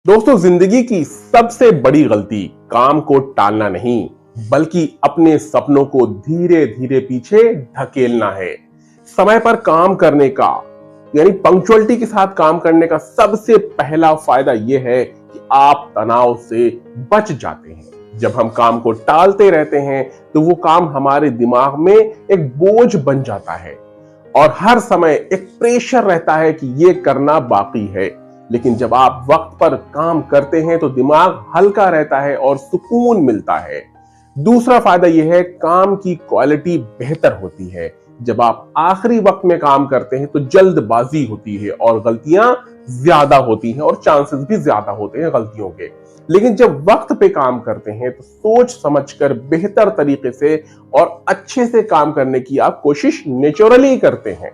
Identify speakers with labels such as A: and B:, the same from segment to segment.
A: दोस्तों, जिंदगी की सबसे बड़ी गलती काम को टालना नहीं बल्कि अपने सपनों को धीरे धीरे पीछे धकेलना है। समय पर काम करने का यानी पंक्चुअलिटी के साथ काम करने का सबसे पहला फायदा यह है कि आप तनाव से बच जाते हैं। जब हम काम को टालते रहते हैं तो वो काम हमारे दिमाग में एक बोझ बन जाता है और हर समय एक प्रेशर रहता है कि ये करना बाकी है। लेकिन जब आप वक्त पर काम करते हैं तो दिमाग हल्का रहता है और सुकून मिलता है। दूसरा फायदा यह है, काम की क्वालिटी बेहतर होती है। जब आप आखिरी वक्त में काम करते हैं तो जल्दबाजी होती है और गलतियां ज्यादा होती हैं और चांसेस भी ज्यादा होते हैं गलतियों के। लेकिन जब वक्त पे काम करते हैं तो सोच समझकर बेहतर तरीके से और अच्छे से काम करने की आप कोशिश नेचुरली करते हैं।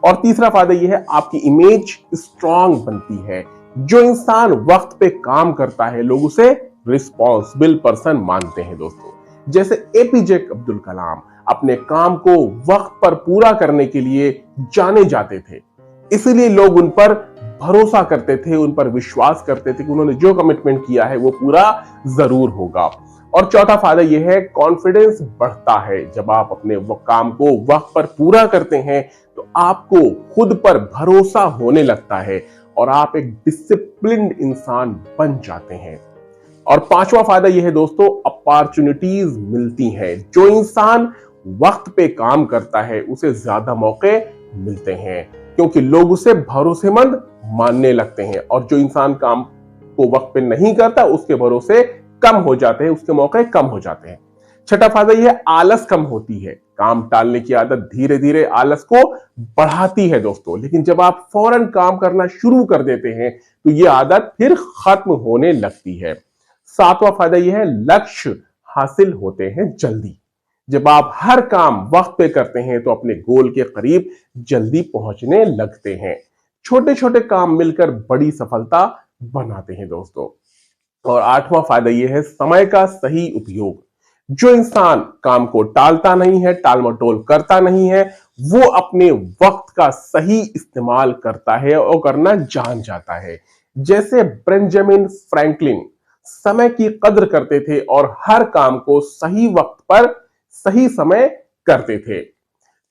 A: और तीसरा फायदा यह है, आपकी इमेज स्ट्रांग बनती है। जो इंसान वक्त पे काम करता है लोग उसे रिस्पॉन्सिबल पर्सन मानते हैं। दोस्तों, जैसे एपीजे अब्दुल कलाम अपने काम को वक्त पर पूरा करने के लिए जाने जाते थे, इसलिए लोग उन पर भरोसा करते थे, उन पर विश्वास करते थे कि उन्होंने जो कमिटमेंट किया है वो पूरा जरूर होगा। और चौथा फायदा यह है, कॉन्फिडेंस बढ़ता है। जब आप अपने काम को वक्त पर पूरा करते हैं तो आपको खुद पर भरोसा होने लगता है और आप एक डिसिप्लिन्ड इंसान बन जाते हैं। और पांचवा फायदा यह है दोस्तों, अपॉर्चुनिटीज मिलती हैं। जो इंसान वक्त पे काम करता है उसे ज्यादा मौके मिलते हैं क्योंकि लोग उसे भरोसेमंद मानने लगते हैं। और जो इंसान काम को वक्त पे नहीं करता उसके भरोसे कम हो जाते हैं, उसके मौके कम हो जाते हैं। छठा फायदा यह, आलस कम होती है। काम टालने की आदत धीरे धीरे आलस को बढ़ाती है दोस्तों, लेकिन जब आप फौरन काम करना शुरू कर देते हैं तो यह आदत फिर खत्म होने लगती है। सातवां फायदा यह है, लक्ष्य हासिल होते हैं जल्दी। जब आप हर काम वक्त पे करते हैं तो अपने गोल के करीब जल्दी पहुंचने लगते हैं। छोटे छोटे काम मिलकर बड़ी सफलता बनाते हैं दोस्तों। और आठवां फायदा यह है, समय का सही उपयोग। जो इंसान काम को टालता नहीं है, टाल मटोल करता नहीं है, वो अपने वक्त का सही इस्तेमाल करता है और करना जान जाता है। जैसे बेंजामिन फ्रैंकलिन समय की कद्र करते थे और हर काम को सही वक्त पर सही समय करते थे।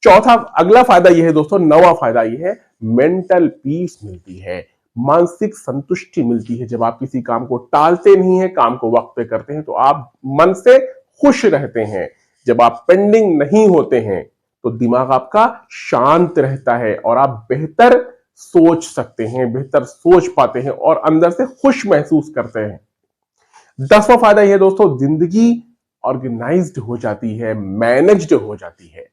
A: चौथा अगला फायदा यह है दोस्तों, नवा फायदा यह है, मेंटल पीस मिलती है, मानसिक संतुष्टि मिलती है। जब आप किसी काम को टालते नहीं है, काम को वक्त पे करते हैं तो आप मन से खुश रहते हैं। जब आप पेंडिंग नहीं होते हैं तो दिमाग आपका शांत रहता है और आप बेहतर सोच सकते हैं, बेहतर सोच पाते हैं और अंदर से खुश महसूस करते हैं। 10वां फायदा यह दोस्तों, जिंदगी ऑर्गेनाइज्ड हो जाती है, मैनेज्ड हो जाती है।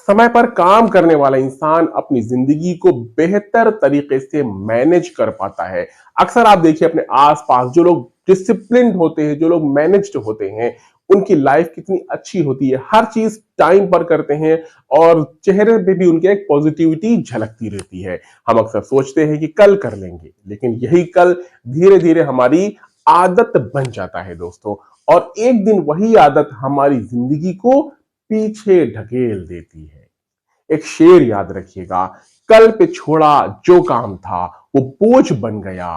A: समय पर काम करने वाला इंसान अपनी जिंदगी को बेहतर तरीके से मैनेज कर पाता है। अक्सर आप देखिए अपने आसपास जो लोग डिसिप्लिन्ड होते हैं, जो लोग मैनेज्ड होते हैं, उनकी लाइफ कितनी अच्छी होती है। हर चीज टाइम पर करते हैं और चेहरे पे भी उनके एक पॉजिटिविटी झलकती रहती है। हम अक्सर सोचते हैं कि कल कर लेंगे, लेकिन यही कल धीरे धीरे हमारी आदत बन जाता है दोस्तों। और एक दिन वही आदत हमारी जिंदगी को पीछे ढकेल देती है। एक शेर याद रखिएगा, कल पे छोड़ा जो काम था वो बोझ बन गया,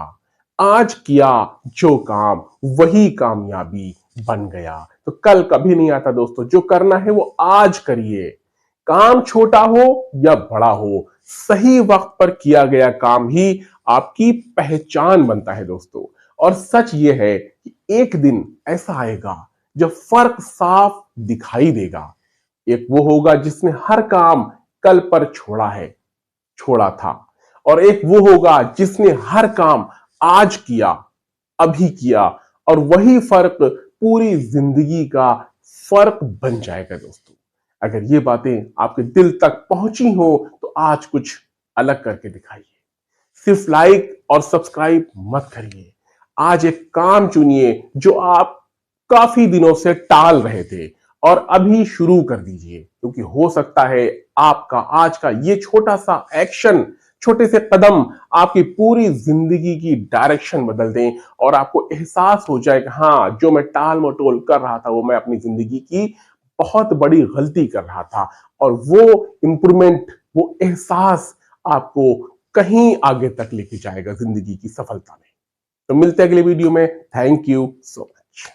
A: आज किया जो काम वही कामयाबी बन गया। तो कल कभी नहीं आता दोस्तों, जो करना है वो आज करिए। काम छोटा हो या बड़ा हो, सही वक्त पर किया गया काम ही आपकी पहचान बनता है दोस्तों। और सच ये है कि एक दिन ऐसा आएगा जब फर्क साफ दिखाई देगा। एक वो होगा जिसने हर काम कल पर छोड़ा था, और एक वो होगा जिसने हर काम आज किया, अभी किया, और वही फर्क पूरी जिंदगी का फर्क बन जाएगा दोस्तों। अगर ये बातें आपके दिल तक पहुंची हो तो आज कुछ अलग करके दिखाइए। सिर्फ लाइक और सब्सक्राइब मत करिए, आज एक काम चुनिए जो आप काफी दिनों से टाल रहे थे और अभी शुरू कर दीजिए, क्योंकि हो सकता है आपका आज का ये छोटा सा एक्शन, छोटे से कदम आपकी पूरी जिंदगी की डायरेक्शन बदल दें और आपको एहसास हो जाए कि हाँ, जो मैं टाल मटोल कर रहा था वो मैं अपनी जिंदगी की बहुत बड़ी गलती कर रहा था। और वो इंप्रूवमेंट, वो एहसास आपको कहीं आगे तक लेके जाएगा जिंदगी की सफलता में। तो मिलते हैं अगले वीडियो में। Thank you so